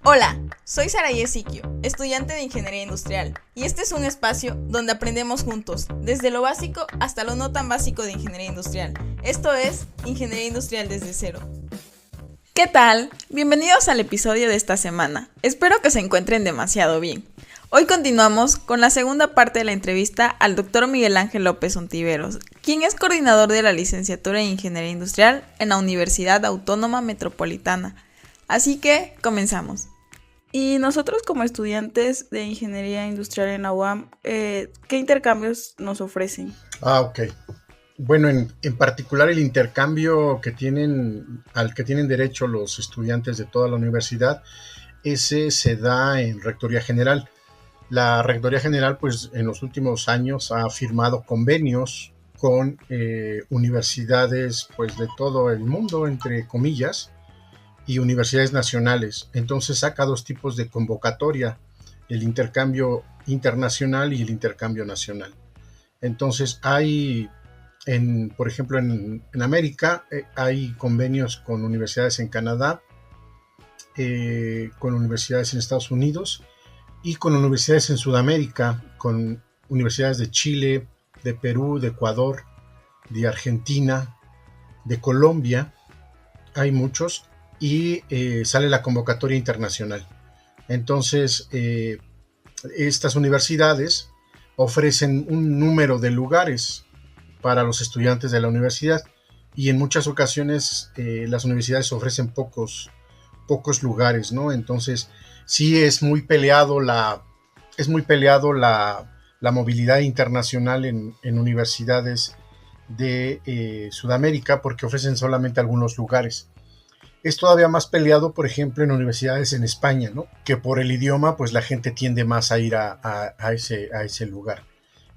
Hola, soy Saraí Siquio, estudiante de Ingeniería Industrial, y este es un espacio donde aprendemos juntos, desde lo básico hasta lo no tan básico de Ingeniería Industrial. Esto es Ingeniería Industrial desde cero. ¿Qué tal? Bienvenidos al episodio de esta semana. Espero que se encuentren demasiado bien. Hoy continuamos con la segunda parte de la entrevista al Dr. Miguel Ángel López Ontiveros, quien es coordinador de la licenciatura en Ingeniería Industrial en la Universidad Autónoma Metropolitana. Así que, comenzamos. Y nosotros como estudiantes de Ingeniería Industrial en la UAM, ¿qué intercambios nos ofrecen? Ok. Bueno, en particular el intercambio al que tienen derecho los estudiantes de toda la universidad, ese se da en Rectoría General. La Rectoría General, pues en los últimos años ha firmado convenios con universidades pues de todo el mundo, entre comillas, y universidades nacionales. Entonces saca dos tipos de convocatoria, el intercambio internacional y el intercambio nacional. Entonces por ejemplo, en América hay convenios con universidades en Canadá, con universidades en Estados Unidos y con universidades en Sudamérica, con universidades de Chile, de Perú, de Ecuador, de Argentina, de Colombia, hay muchos, y sale la convocatoria internacional. Entonces, estas universidades ofrecen un número de lugares para los estudiantes de la universidad y en muchas ocasiones las universidades ofrecen pocos lugares, ¿no? Entonces sí es muy peleado la movilidad internacional en universidades de Sudamérica porque ofrecen solamente algunos lugares. Es todavía más peleado, por ejemplo, en universidades en España, ¿no? Que por el idioma, pues la gente tiende más a ir a ese lugar.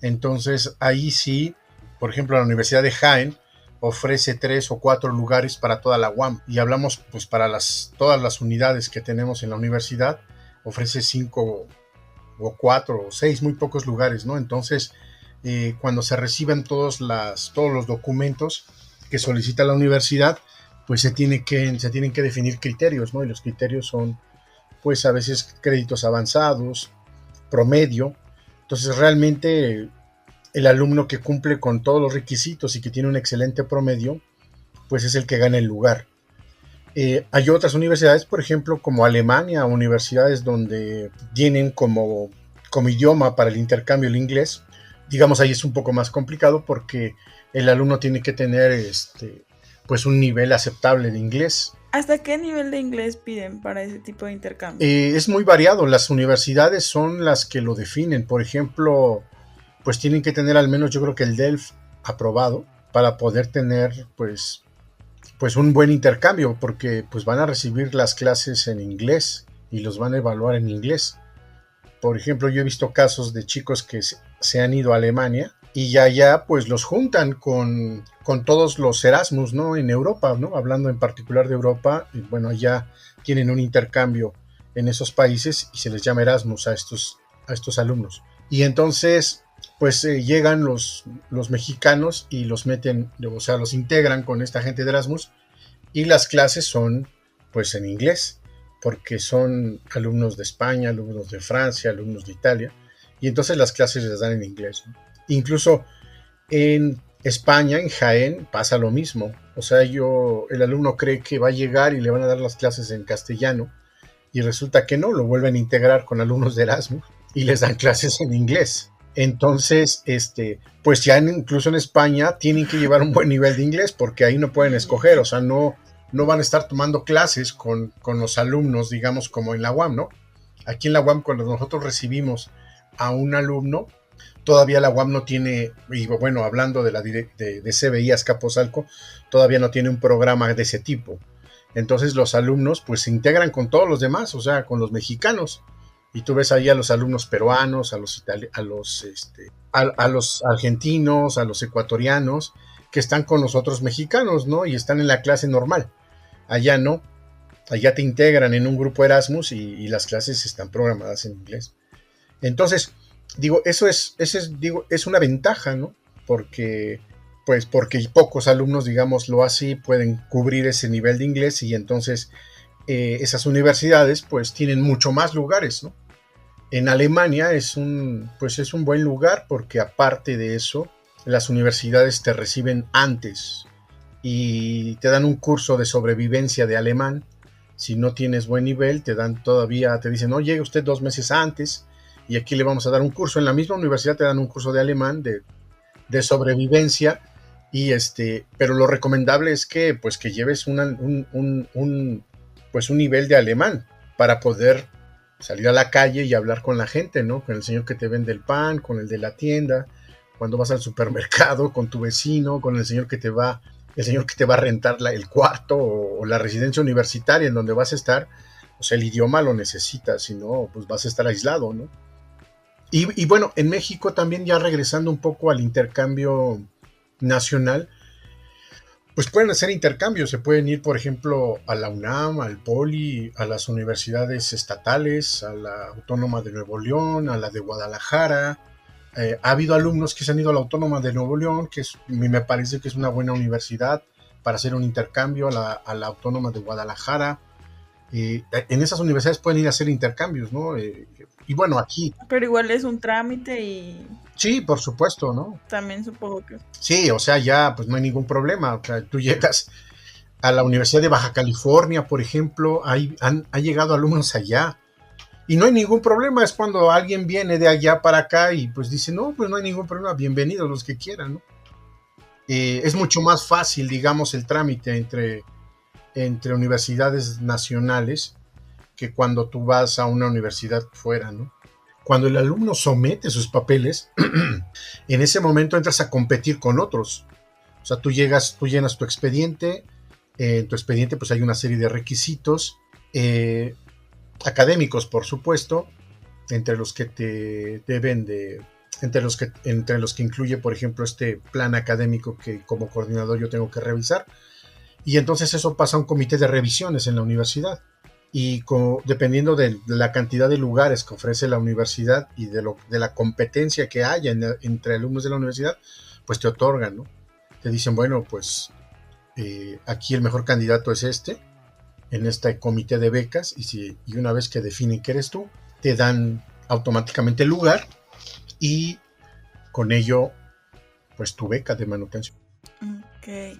Entonces, ahí sí, por ejemplo, la Universidad de Jaén ofrece 3 o 4 lugares para toda la UAM. Y hablamos, pues, para todas las unidades que tenemos en la universidad, ofrece 5 o 4 o 6, muy pocos lugares, ¿no? Entonces, cuando se reciben todos los documentos que solicita la universidad, pues se tienen que definir criterios, ¿no? Y los criterios son, pues a veces créditos avanzados, promedio. Entonces realmente el alumno que cumple con todos los requisitos y que tiene un excelente promedio, pues es el que gana el lugar. Hay otras universidades, por ejemplo, como Alemania, universidades donde tienen como idioma para el intercambio el inglés. Digamos, ahí es un poco más complicado porque el alumno tiene que tener pues un nivel aceptable de inglés. ¿Hasta qué nivel de inglés piden para ese tipo de intercambio? Es muy variado, las universidades son las que lo definen. Por ejemplo, pues tienen que tener al menos, yo creo que el DELF aprobado para poder tener pues un buen intercambio, porque pues van a recibir las clases en inglés y los van a evaluar en inglés. Por ejemplo, yo he visto casos de chicos que se han ido a Alemania y ya pues los juntan con todos los Erasmus, ¿no? En Europa, ¿no? Hablando en particular de Europa, y bueno, allá tienen un intercambio en esos países y se les llama Erasmus a estos alumnos. Y entonces, pues llegan los mexicanos y los meten, o sea, los integran con esta gente de Erasmus y las clases son pues en inglés, porque son alumnos de España, alumnos de Francia, alumnos de Italia, y entonces las clases les dan en inglés, ¿no? Incluso en España, en Jaén, pasa lo mismo. O sea, el alumno cree que va a llegar y le van a dar las clases en castellano, y resulta que no, lo vuelven a integrar con alumnos de Erasmus y les dan clases en inglés. Entonces, pues ya incluso en España tienen que llevar un buen nivel de inglés porque ahí no pueden escoger, o sea, no van a estar tomando clases con los alumnos, digamos, como en la UAM, ¿no? Aquí en la UAM, cuando nosotros recibimos a un alumno, todavía la UAM no tiene, y bueno, hablando de CBI Azcapotzalco, todavía no tiene un programa de ese tipo. Entonces los alumnos pues se integran con todos los demás, o sea, con los mexicanos. Y tú ves ahí a los alumnos peruanos, a los argentinos, a los ecuatorianos, que están con los otros mexicanos, ¿no? Y están en la clase normal. Allá no, allá te integran en un grupo Erasmus y las clases están programadas en inglés. Entonces, digo, es una ventaja, ¿no? Porque pocos alumnos, digámoslo así, pueden cubrir ese nivel de inglés y entonces esas universidades pues tienen mucho más lugares, ¿no? En Alemania pues es un buen lugar porque aparte de eso, las universidades te reciben antes y te dan un curso de sobrevivencia de alemán. Si no tienes buen nivel, te dicen, no, llegue usted 2 meses antes y aquí le vamos a dar un curso. En la misma universidad te dan un curso de alemán de sobrevivencia pero lo recomendable es que pues que lleves pues un nivel de alemán para poder salir a la calle y hablar con la gente, ¿no? Con el señor que te vende el pan, con el de la tienda, cuando vas al supermercado, con tu vecino, con el señor que te va a rentar el cuarto o la residencia universitaria en donde vas a estar. Pues el idioma lo necesitas, si no, pues vas a estar aislado, ¿no? Y bueno, en México también, ya regresando un poco al intercambio nacional, pues pueden hacer intercambios, se pueden ir, por ejemplo, a la UNAM, al POLI, a las universidades estatales, a la Autónoma de Nuevo León, a la de Guadalajara. Ha habido alumnos que se han ido a la Autónoma de Nuevo León, me parece que es una buena universidad para hacer un intercambio, a la Autónoma de Guadalajara. En esas universidades pueden ir a hacer intercambios, ¿no? Y bueno, aquí... Pero igual es un trámite y... Sí, por supuesto, ¿no? También supongo que... Sí, o sea, ya pues no hay ningún problema. O sea, tú llegas a la Universidad de Baja California, por ejemplo, ha llegado alumnos allá y no hay ningún problema. Es cuando alguien viene de allá para acá y pues dice, no, pues no hay ningún problema, bienvenidos los que quieran, ¿no? Es mucho más fácil, digamos, el trámite entre universidades nacionales que cuando tú vas a una universidad fuera, ¿no? Cuando el alumno somete sus papeles, en ese momento entras a competir con otros. O sea, tú llenas tu expediente, en tu expediente pues hay una serie de requisitos académicos, por supuesto, entre los que te deben de... Entre los que incluye, por ejemplo, este plan académico que como coordinador yo tengo que revisar. Y entonces eso pasa a un comité de revisiones en la universidad. Y dependiendo de la cantidad de lugares que ofrece la universidad y de la competencia que haya entre alumnos de la universidad, pues te otorgan, ¿no? Te dicen, bueno, pues aquí el mejor candidato es en este comité de becas, y una vez que definen que eres tú, te dan automáticamente el lugar y con ello, pues tu beca de manutención. Ok.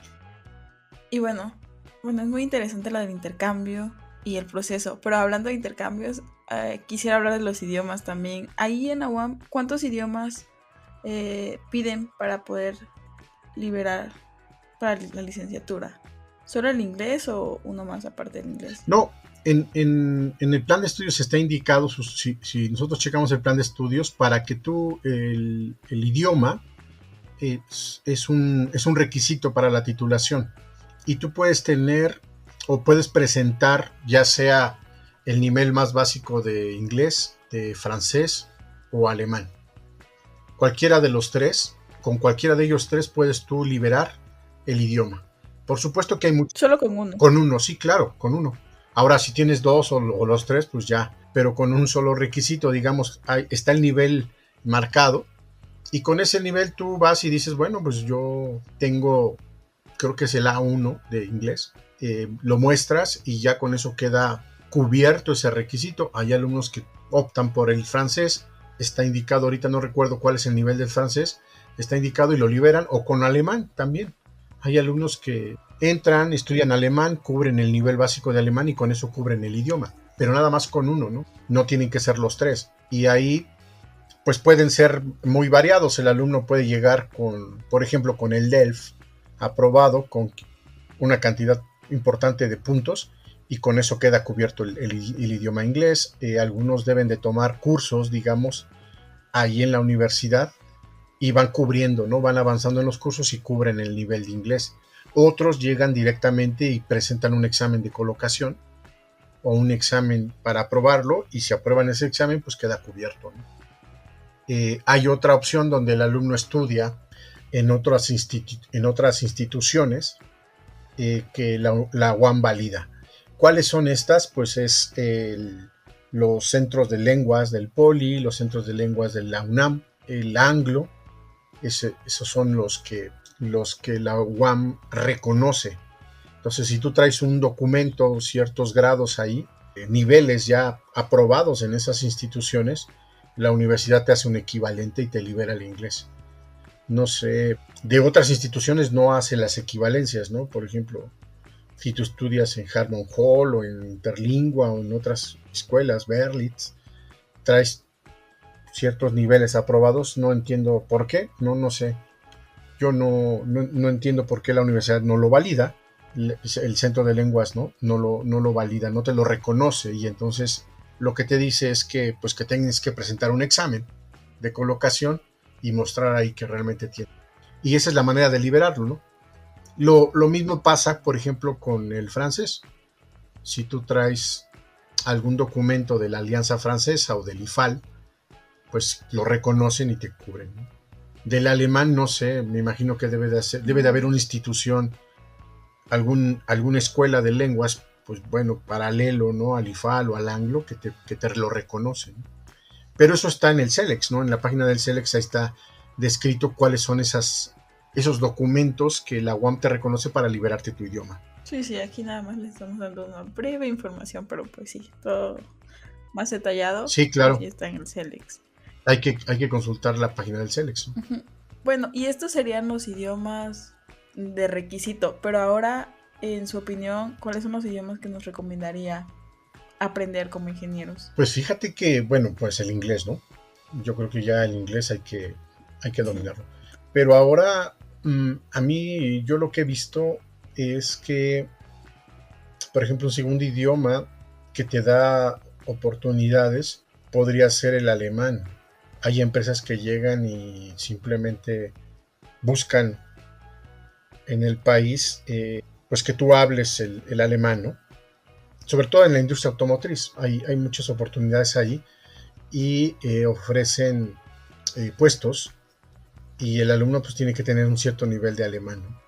Y bueno, es muy interesante la del intercambio y el proceso, pero hablando de intercambios, quisiera hablar de los idiomas también. Ahí en la UAM, ¿cuántos idiomas piden para poder liberar para la licenciatura? ¿Solo el inglés o uno más aparte del inglés? No, en el plan de estudios está indicado, si nosotros checamos el plan de estudios, para que tú el idioma es un requisito para la titulación. Y tú puedes tener o puedes presentar ya sea el nivel más básico de inglés, de francés o alemán. Cualquiera de los tres, con cualquiera de ellos tres puedes tú liberar el idioma. Por supuesto que hay muchos. Solo con uno. Con uno, sí, claro, con uno. Ahora, si tienes dos o los tres, pues ya. Pero con un solo requisito, digamos, está el nivel marcado. Y con ese nivel tú vas y dices, bueno, pues yo tengo, creo que es el A1 de inglés. Lo muestras y ya con eso queda cubierto ese requisito. Hay alumnos que optan por el francés. Está indicado, ahorita no recuerdo cuál es el nivel del francés. Está indicado y lo liberan. O con alemán también. Hay alumnos que entran, estudian alemán, cubren el nivel básico de alemán y con eso cubren el idioma. Pero nada más con uno, ¿no? No tienen que ser los tres. Y ahí pues pueden ser muy variados. El alumno puede llegar por ejemplo, con el DELF aprobado, con una cantidad importante de puntos, y con eso queda cubierto el idioma inglés. Algunos deben de tomar cursos, digamos, ahí en la universidad, y van cubriendo, ¿no? Van avanzando en los cursos y cubren el nivel de inglés. Otros llegan directamente y presentan un examen de colocación o un examen para aprobarlo, y si aprueban ese examen, pues queda cubierto, ¿no? Hay otra opción donde el alumno estudia en otras instituciones que la UAM valida. ¿Cuáles son estas? Pues es los centros de lenguas del POLI, los centros de lenguas de la UNAM, el Anglo. Esos son los que la UAM reconoce. Entonces, si tú traes un documento, ciertos grados ahí, niveles ya aprobados en esas instituciones, la universidad te hace un equivalente y te libera el inglés. No sé, de otras instituciones no hace las equivalencias, ¿no? Por ejemplo, si tú estudias en Harmon Hall o en Interlingua o en otras escuelas, Berlitz, traes ciertos niveles aprobados, no entiendo por qué, no sé. Yo no entiendo por qué la universidad no lo valida, el centro de lenguas no lo valida, no te lo reconoce, y entonces lo que te dice es que pues que tienes que presentar un examen de colocación y mostrar ahí que realmente tienes. Y esa es la manera de liberarlo, ¿no? Lo mismo pasa, por ejemplo, con el francés. Si tú traes algún documento de la Alianza Francesa o del IFAL, pues lo reconocen y te cubren, ¿no? Del alemán no sé, me imagino que debe de haber una institución, alguna escuela de lenguas, pues bueno, paralelo, ¿no? Al IFAL o al anglo, que te lo reconocen. Pero eso está en el CELEX, ¿no? En la página del CELEX ahí está descrito cuáles son esos documentos que la UAM te reconoce para liberarte tu idioma. Sí, aquí nada más le estamos dando una breve información, pero pues sí, todo más detallado. Sí, claro. Sí está en el CELEX. Hay que consultar la página del CELEX, ¿no? Uh-huh. Bueno, y estos serían los idiomas de requisito, pero ahora, en su opinión, ¿cuáles son los idiomas que nos recomendaría aprender como ingenieros? Pues fíjate que, bueno, pues el inglés, ¿no? Yo creo que ya el inglés hay que dominarlo. Pero ahora, a mí, yo lo que he visto es que, por ejemplo, un segundo idioma que te da oportunidades podría ser el alemán. Hay empresas que llegan y simplemente buscan en el país, pues que tú hables el alemán, ¿no? Sobre todo en la industria automotriz, hay muchas oportunidades ahí y ofrecen puestos, y el alumno pues tiene que tener un cierto nivel de alemán, ¿no?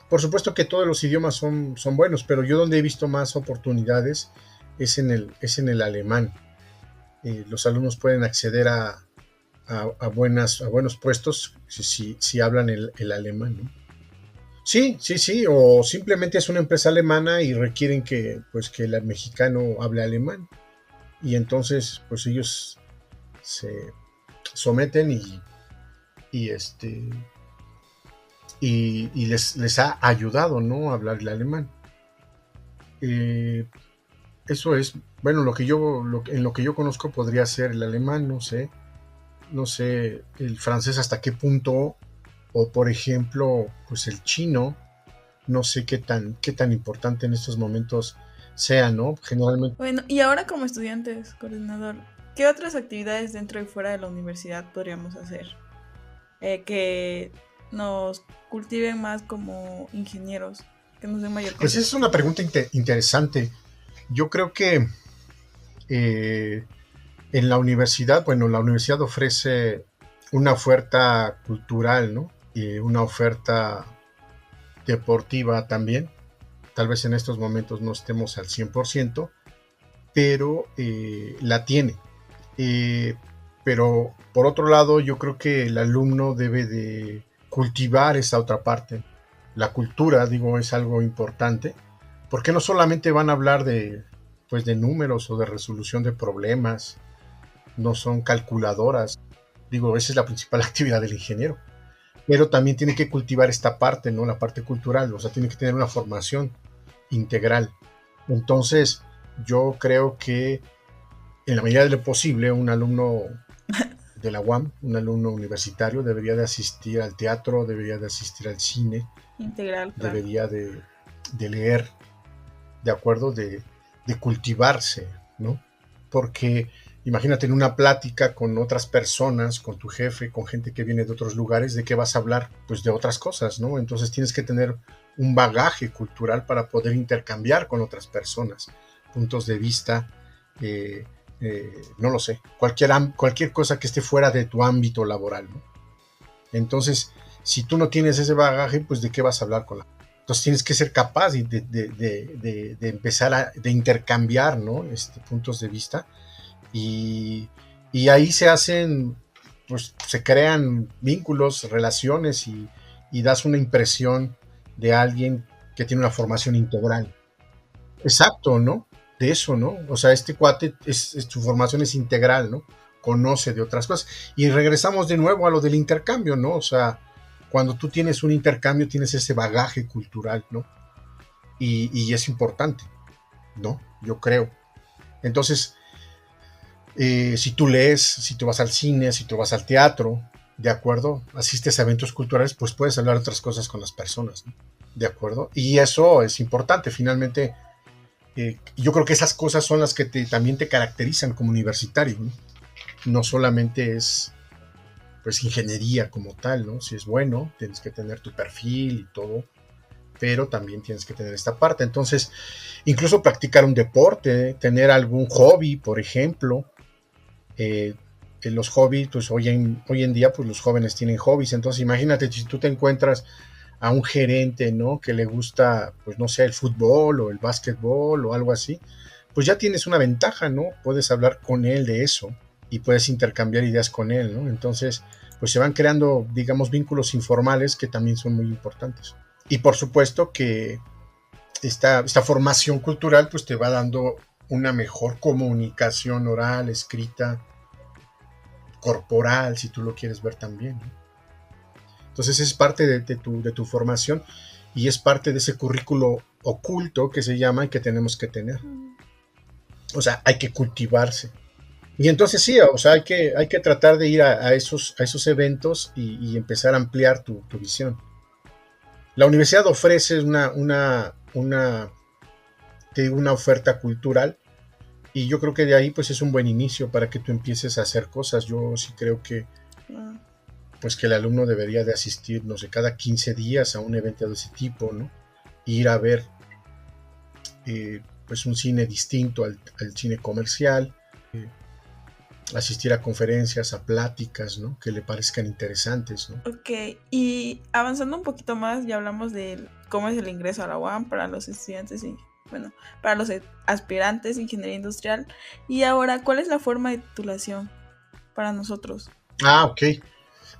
Por supuesto que todos los idiomas son buenos, pero yo donde he visto más oportunidades es en el alemán. Los alumnos pueden acceder a buenos puestos si hablan el alemán, ¿no? Sí, o simplemente es una empresa alemana y requieren que el mexicano hable alemán, y entonces pues ellos se someten y les ha ayudado, ¿no?, a hablar el alemán. Eso es, bueno, en lo que yo conozco podría ser el alemán, no sé el francés hasta qué punto, o por ejemplo, pues el chino, no sé qué tan importante en estos momentos sea, ¿no? Generalmente. Bueno, y ahora como estudiantes, coordinador, ¿qué otras actividades dentro y fuera de la universidad podríamos hacer? Que nos cultiven más como ingenieros, que nos den mayor Pues esa es una pregunta interesante. Yo creo que en la universidad, bueno, la universidad ofrece una oferta cultural, ¿no? Y una oferta deportiva también. Tal vez en estos momentos no estemos al 100%, pero la tiene. Pero por otro lado, yo creo que el alumno debe de cultivar esa otra parte. La cultura, digo, es algo importante, porque no solamente van a hablar de números o de resolución de problemas, no son calculadoras. Digo, esa es la principal actividad del ingeniero. Pero también tiene que cultivar esta parte, ¿no? La parte cultural, o sea, tiene que tener una formación integral. Entonces, yo creo que en la medida de lo posible, un alumno de la UAM, un alumno universitario, debería de asistir al teatro, debería de asistir al cine, integral, claro. Debería de leer, de acuerdo, de cultivarse, ¿no? Porque imagínate en una plática con otras personas, con tu jefe, con gente que viene de otros lugares, ¿de qué vas a hablar? Pues de otras cosas, ¿no? Entonces tienes que tener un bagaje cultural para poder intercambiar con otras personas, puntos de vista, no lo sé, cualquier cosa que esté fuera de tu ámbito laboral, ¿no? Entonces, si tú no tienes ese bagaje, pues ¿de qué vas a hablar con la? Entonces tienes que ser capaz de empezar de intercambiar, ¿no? Puntos de vista, y ahí se hacen, pues se crean vínculos, relaciones, y das una impresión de alguien que tiene una formación integral. Exacto, ¿no? De eso, ¿no? O sea, este cuate, su formación es integral, ¿no? Conoce de otras cosas. Y regresamos de nuevo a lo del intercambio, ¿no? O sea, cuando tú tienes un intercambio, tienes ese bagaje cultural, ¿no? Y es importante, ¿no? Yo creo. Entonces, si tú lees, si tú vas al cine, si tú vas al teatro, ¿de acuerdo? Asistes a eventos culturales, pues puedes hablar de otras cosas con las personas, ¿no? ¿De acuerdo? Y eso es importante. Finalmente, yo creo que esas cosas son las que también te caracterizan como universitario, ¿no? No solamente es pues ingeniería como tal, ¿no? Si es bueno, tienes que tener tu perfil y todo, pero también tienes que tener esta parte. Entonces, incluso practicar un deporte, tener algún hobby, por ejemplo. En los hobbies, pues hoy en día, pues los jóvenes tienen hobbies. Entonces, imagínate si tú te encuentras a un gerente, ¿no? Que le gusta, pues no sé, el fútbol o el básquetbol o algo así, pues ya tienes una ventaja, ¿no? Puedes hablar con él de eso y puedes intercambiar ideas con él, ¿no? Entonces, pues se van creando, digamos, vínculos informales que también son muy importantes. Y por supuesto que esta formación cultural, pues te va dando una mejor comunicación oral, escrita, corporal, si tú lo quieres ver también, ¿no? Entonces es parte de tu formación y es parte de ese currículo oculto que se llama y que tenemos que tener. O sea, hay que cultivarse. Y entonces sí, o sea, hay que tratar de ir a esos eventos y empezar a ampliar tu visión. La universidad ofrece una oferta cultural y yo creo que de ahí pues es un buen inicio para que tú empieces a hacer cosas. Yo sí creo que pues que el alumno debería de asistir, no sé, cada 15 días a un evento de ese tipo, ¿no? Ir a ver pues un cine distinto al cine comercial, asistir a conferencias, a pláticas, ¿no? Que le parezcan interesantes, ¿no? Ok, y avanzando un poquito más, ya hablamos de cómo es el ingreso a la UAM para los estudiantes y, bueno, para los aspirantes de ingeniería industrial. Y ahora, ¿cuál es la forma de titulación para nosotros? Ah, ok.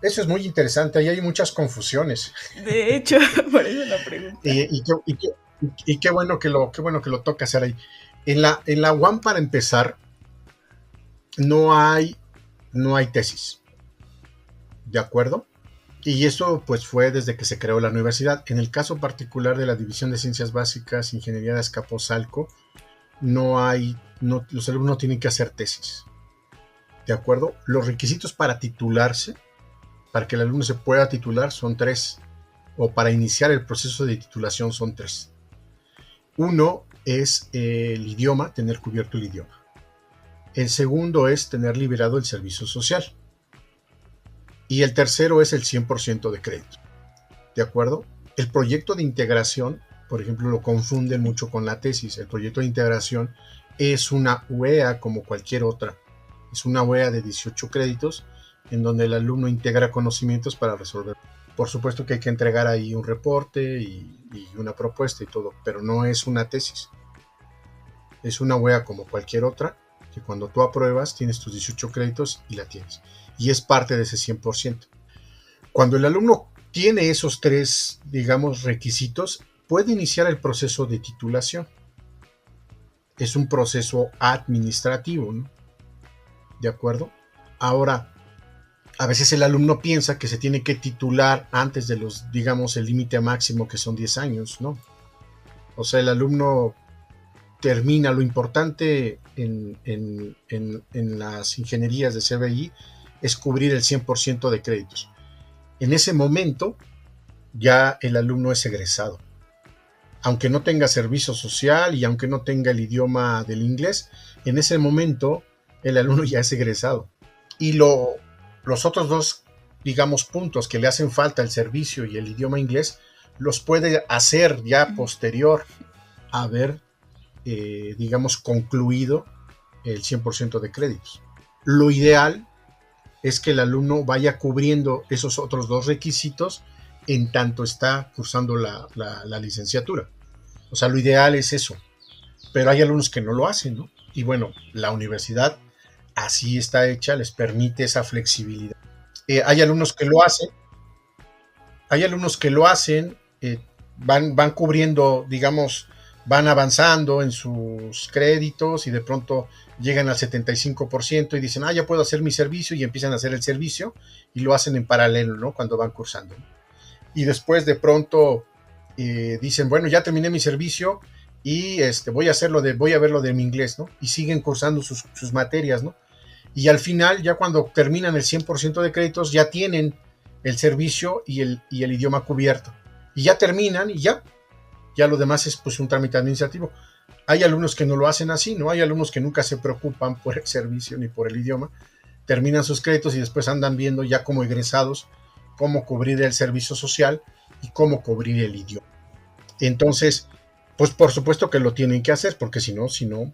Eso es muy interesante, ahí hay muchas confusiones. De hecho, por eso la pregunta. Y qué bueno que lo tocas ahí. En la UAM, para empezar, no hay tesis, ¿de acuerdo? Y eso pues fue desde que se creó la universidad. En el caso particular de la División de Ciencias Básicas, Ingeniería de Azcapotzalco, los alumnos no tienen que hacer tesis, ¿de acuerdo? Los requisitos para titularse, para que el alumno se pueda titular, son 3, o para iniciar el proceso de titulación son 3. Uno es el idioma, tener cubierto el idioma. El segundo es tener liberado el servicio social. Y el tercero es el 100% de crédito. ¿De acuerdo? El proyecto de integración, por ejemplo, lo confunden mucho con la tesis. El proyecto de integración es una UEA como cualquier otra. Es una UEA de 18 créditos en donde el alumno integra conocimientos para resolver. Por supuesto que hay que entregar ahí un reporte y una propuesta y todo, pero no es una tesis. Es una UEA como cualquier otra, que cuando tú apruebas tienes tus 18 créditos y la tienes. Y es parte de ese 100%. Cuando el alumno tiene esos 3, digamos, requisitos, puede iniciar el proceso de titulación. Es un proceso administrativo, ¿no? ¿De acuerdo? Ahora, a veces el alumno piensa que se tiene que titular antes de los, digamos, el límite máximo que son 10 años, ¿no? O sea, el alumno termina lo importante en las ingenierías de CBI es cubrir el 100% de créditos. En ese momento ya el alumno es egresado. Aunque no tenga servicio social y aunque no tenga el idioma del inglés, en ese momento el alumno ya es egresado. Y los otros 2, digamos, puntos que le hacen falta, el servicio y el idioma inglés, los puede hacer ya posterior a haber, digamos, concluido el 100% de créditos. Lo ideal es que el alumno vaya cubriendo esos otros 2 requisitos en tanto está cursando la licenciatura. O sea, lo ideal es eso. Pero hay alumnos que no lo hacen, ¿no? Y bueno, la universidad así está hecha, les permite esa flexibilidad. Hay alumnos que lo hacen, van cubriendo, digamos, van avanzando en sus créditos y de pronto llegan al 75% y dicen, ya puedo hacer mi servicio, y empiezan a hacer el servicio y lo hacen en paralelo, ¿no? Cuando van cursando. Y después de pronto dicen, bueno, ya terminé mi servicio y voy a ver lo de mi inglés, ¿no? Y siguen cursando sus materias, ¿no? Y al final, ya cuando terminan el 100% de créditos, ya tienen el servicio y el idioma cubierto. Y ya terminan y ya lo demás es pues un trámite administrativo. Hay alumnos que no lo hacen así, ¿no? Hay alumnos que nunca se preocupan por el servicio ni por el idioma, terminan sus créditos y después andan viendo ya como egresados cómo cubrir el servicio social y cómo cubrir el idioma. Entonces, pues por supuesto que lo tienen que hacer, porque si no,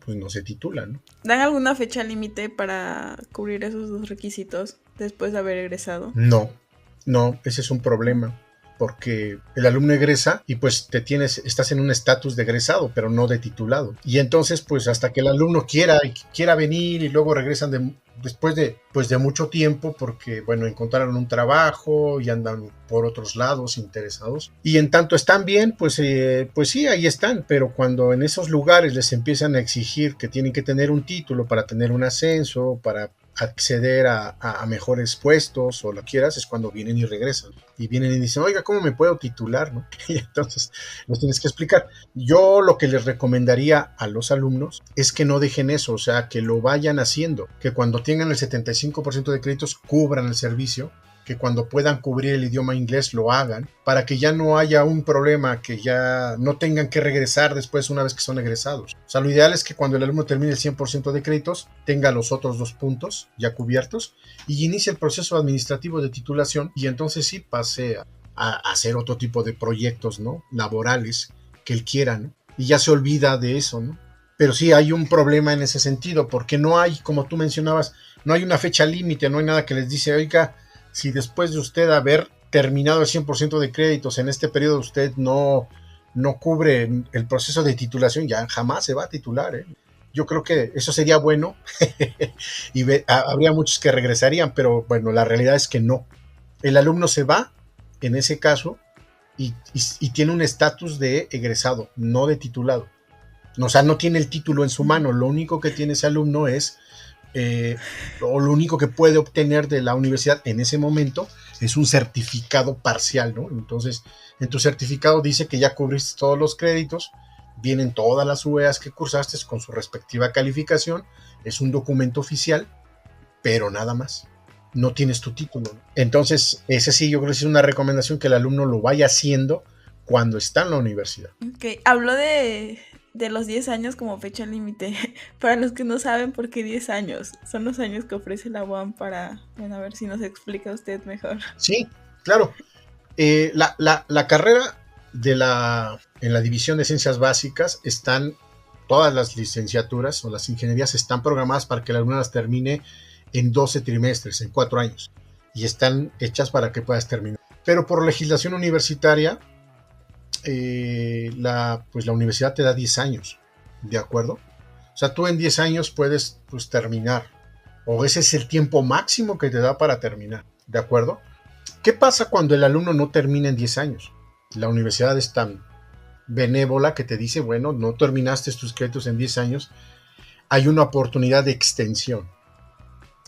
pues no se titulan, ¿no? ¿Dan alguna fecha límite para cubrir esos dos requisitos después de haber egresado? No, ese es un problema, porque el alumno egresa y pues estás en un estatus de egresado, pero no de titulado. Y entonces, pues hasta que el alumno quiera venir y luego regresan después de mucho tiempo, porque bueno, encontraron un trabajo y andan por otros lados interesados. Y en tanto están bien, pues sí, ahí están, pero cuando en esos lugares les empiezan a exigir que tienen que tener un título para tener un ascenso, para acceder a mejores puestos o lo quieras, es cuando vienen y regresan. Y vienen y dicen, oiga, ¿cómo me puedo titular? ¿No? Y entonces los tienes que explicar. Yo lo que les recomendaría a los alumnos es que no dejen eso, o sea, que lo vayan haciendo, que cuando tengan el 75% de créditos cubran el servicio, que cuando puedan cubrir el idioma inglés lo hagan, para que ya no haya un problema, que ya no tengan que regresar después una vez que son egresados. O sea, lo ideal es que cuando el alumno termine el 100% de créditos, tenga los otros 2 puntos ya cubiertos y inicie el proceso administrativo de titulación, y entonces sí pase a hacer otro tipo de proyectos, ¿no? Laborales que él quiera, ¿no? Y ya se olvida de eso, ¿no? Pero sí hay un problema en ese sentido, porque no hay, como tú mencionabas, no hay una fecha límite, no hay nada que les dice, oiga, si después de usted haber terminado el 100% de créditos en este periodo usted no cubre el proceso de titulación, ya jamás se va a titular, ¿eh? Yo creo que eso sería bueno y habría muchos que regresarían, pero bueno, la realidad es que no. El alumno se va en ese caso y tiene un estatus de egresado, no de titulado. O sea, no tiene el título en su mano, lo único que tiene ese alumno es o lo único que puede obtener de la universidad en ese momento es un certificado parcial, ¿no? Entonces, en tu certificado dice que ya cubriste todos los créditos, vienen todas las UEAs que cursaste con su respectiva calificación, es un documento oficial, pero nada más, no tienes tu título, ¿no? Entonces, ese sí, yo creo que es una recomendación que el alumno lo vaya haciendo cuando está en la universidad. Ok, habló de los 10 años como fecha límite. Para los que no saben por qué 10 años, son los años que ofrece la UAM para, bueno, a ver si nos explica usted mejor. Sí, claro. La carrera en la división de ciencias básicas están, todas las licenciaturas o las ingenierías están programadas para que el alumno las termine en 12 trimestres, en 4 años. Y están hechas para que puedas terminar. Pero por legislación universitaria, la universidad te da 10 años, ¿de acuerdo? O sea, tú en 10 años puedes pues terminar, o ese es el tiempo máximo que te da para terminar, ¿de acuerdo? ¿Qué pasa cuando el alumno no termina en 10 años? La universidad es tan benévola que te dice, bueno, no terminaste tus créditos en 10 años, hay una oportunidad de extensión,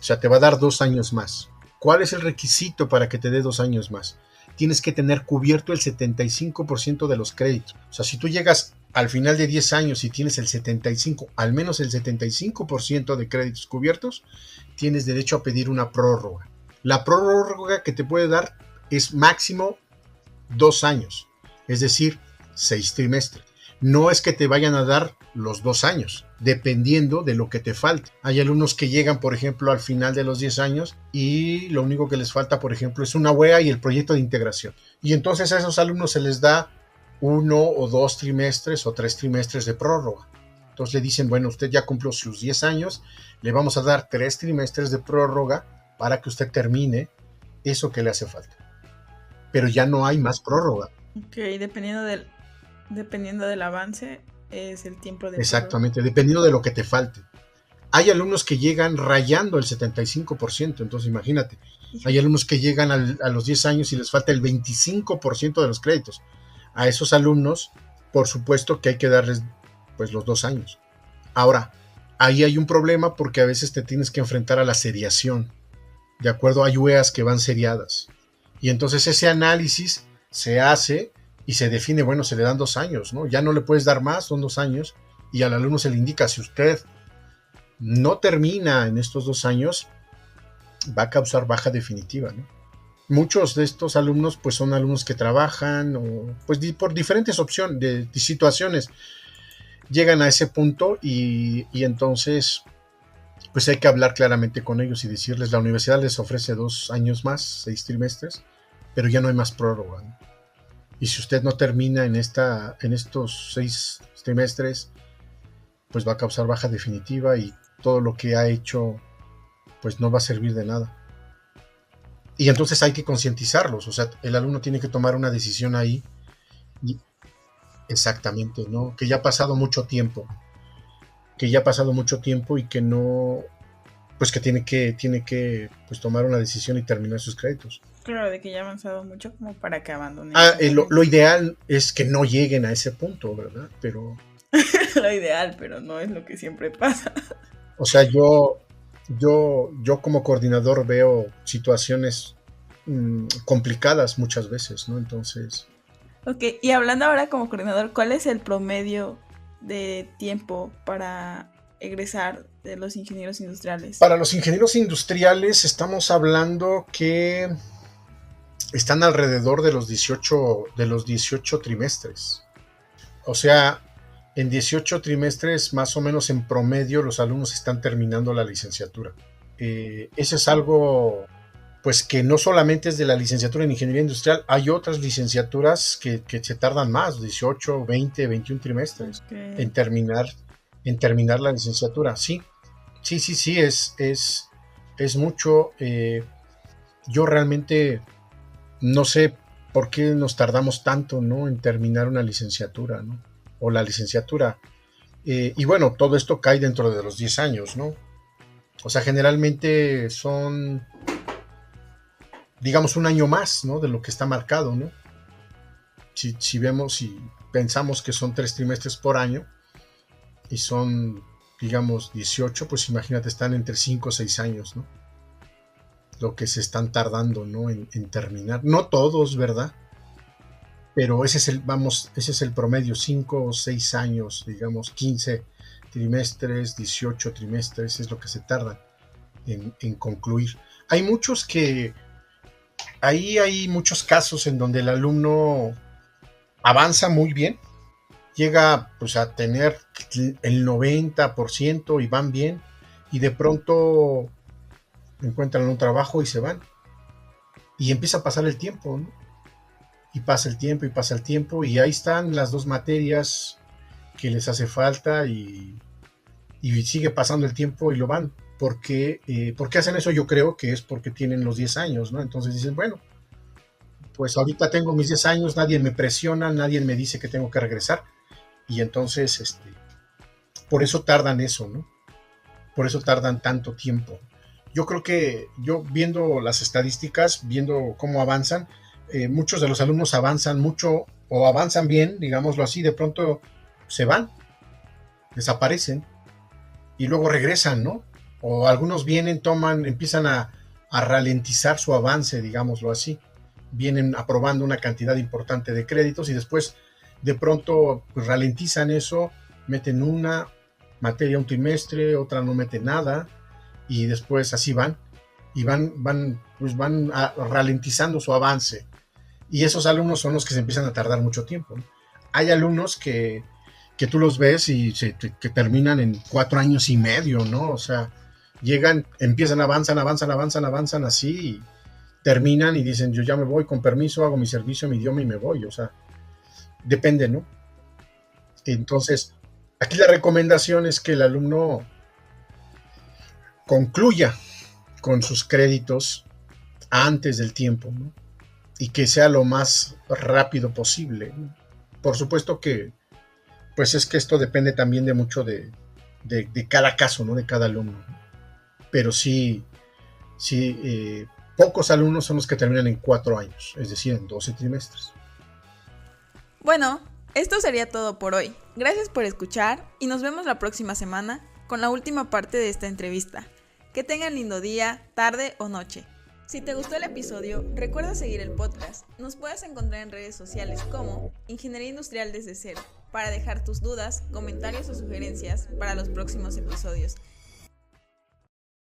o sea, te va a dar 2 años más. ¿Cuál es el requisito para que te dé 2 años más? Tienes que tener cubierto el 75% de los créditos. O sea, si tú llegas al final de 10 años y tienes al menos el 75% de créditos cubiertos, tienes derecho a pedir una prórroga. La prórroga que te puede dar es máximo 2 años, es decir, 6 trimestres. No es que te vayan a dar los 2 años, dependiendo de lo que te falte. Hay alumnos que llegan, por ejemplo, al final de los 10 años y lo único que les falta, por ejemplo, es una UEA y el proyecto de integración. Y entonces a esos alumnos se les da 1 o 2 trimestres o 3 trimestres de prórroga. Entonces le dicen, bueno, usted ya cumplió sus 10 años, le vamos a dar 3 trimestres de prórroga para que usted termine eso que le hace falta. Pero ya no hay más prórroga. Ok, dependiendo del avance es el tiempo de exactamente, prórroga. Dependiendo de lo que te falte. Hay alumnos que llegan rayando el 75%, entonces imagínate, hay alumnos que llegan a los 10 años y les falta el 25% de los créditos. A esos alumnos, por supuesto que hay que darles pues los 2 años. Ahora, ahí hay un problema porque a veces te tienes que enfrentar a la seriación. De acuerdo, hay UEAs que van seriadas. Y entonces ese análisis se hace y se define, bueno, se le dan 2 años, ¿no? Ya no le puedes dar más, son 2 años. Y al alumno se le indica, si usted no termina en estos 2 años, va a causar baja definitiva, ¿no? Muchos de estos alumnos pues son alumnos que trabajan o pues por diferentes opciones, de situaciones, llegan a ese punto y entonces pues hay que hablar claramente con ellos y decirles, la universidad les ofrece 2 años más, 6 trimestres, pero ya no hay más prórroga, ¿no? Y si usted no termina en estos 6 trimestres, pues va a causar baja definitiva y todo lo que ha hecho pues no va a servir de nada. Y entonces hay que concientizarlos, o sea, el alumno tiene que tomar una decisión ahí, y exactamente, ¿no? Que ya ha pasado mucho tiempo, y que no, pues que tiene que pues tomar una decisión y terminar sus créditos. Claro, de que ya ha avanzado mucho como para que abandonen. Lo ideal es que no lleguen a ese punto, ¿verdad? Pero lo ideal, pero no es lo que siempre pasa. O sea, yo como coordinador veo situaciones complicadas muchas veces, ¿no? Entonces, Ok, y hablando ahora como coordinador, ¿cuál es el promedio de tiempo para egresar de los ingenieros industriales? para los ingenieros industriales estamos hablando que están alrededor de los 18 trimestres. O sea, en 18 trimestres, más o menos en promedio, los alumnos están terminando la licenciatura. Eso es algo, pues que no solamente es de la licenciatura en ingeniería industrial, hay otras licenciaturas que se tardan más, 18, 20, 21 trimestres Okay. en terminar la licenciatura. Sí, es mucho. Yo realmente no sé por qué nos tardamos tanto, ¿no? En terminar una licenciatura, ¿no? O la licenciatura. Y bueno, todo esto cae dentro de los 10 años, ¿no? O sea, generalmente son, digamos, un año más, ¿no? De lo que está marcado, ¿no? Si vemos, si pensamos que son 3 trimestres por año y son, digamos, 18, pues imagínate, están entre 5 o 6 años, ¿no? Lo que se están tardando, ¿no? En terminar. No todos, ¿verdad? Pero ese es el promedio, 5 o 6 años, digamos, 15 trimestres, 18 trimestres, es lo que se tarda en concluir. Hay muchos casos en donde el alumno avanza muy bien, llega pues a tener el 90% y van bien, y de pronto encuentran un trabajo y se van. Y empieza a pasar el tiempo, ¿no? Y pasa el tiempo, y ahí están las 2 materias que les hace falta, y sigue pasando el tiempo y lo van. ¿Por qué hacen eso? Yo creo que es porque tienen los 10 años, ¿no? Entonces dicen, bueno, pues ahorita tengo mis 10 años, nadie me presiona, nadie me dice que tengo que regresar, y entonces, por eso tardan eso, ¿no? Por eso tardan tanto tiempo. Yo creo que yo viendo las estadísticas, viendo cómo avanzan, muchos de los alumnos avanzan mucho o avanzan bien, digámoslo así, de pronto se van, desaparecen y luego regresan, ¿no? O algunos vienen, empiezan a ralentizar su avance, digámoslo así. Vienen aprobando una cantidad importante de créditos y después de pronto pues, ralentizan eso, meten una materia un trimestre, otra no mete nada, y después así van ralentizando su avance. Y esos alumnos son los que se empiezan a tardar mucho tiempo, ¿no? Hay alumnos que tú los ves y que terminan en 4 años y medio, ¿no? O sea, llegan, empiezan, avanzan así, y terminan y dicen, yo ya me voy, con permiso, hago mi servicio, mi idioma y me voy. O sea, depende, ¿no? Entonces, aquí la recomendación es que el alumno concluya con sus créditos antes del tiempo, ¿no? Y que sea lo más rápido posible, ¿no? Por supuesto que pues es que esto depende también de mucho de cada caso, ¿no? De cada alumno. Pero sí, pocos alumnos son los que terminan en 4 años, es decir, en 12 trimestres. Bueno, esto sería todo por hoy. Gracias por escuchar y nos vemos la próxima semana con la última parte de esta entrevista. Que tengan lindo día, tarde o noche. Si te gustó el episodio, recuerda seguir el podcast. Nos puedes encontrar en redes sociales como Ingeniería Industrial desde cero, para dejar tus dudas, comentarios o sugerencias para los próximos episodios.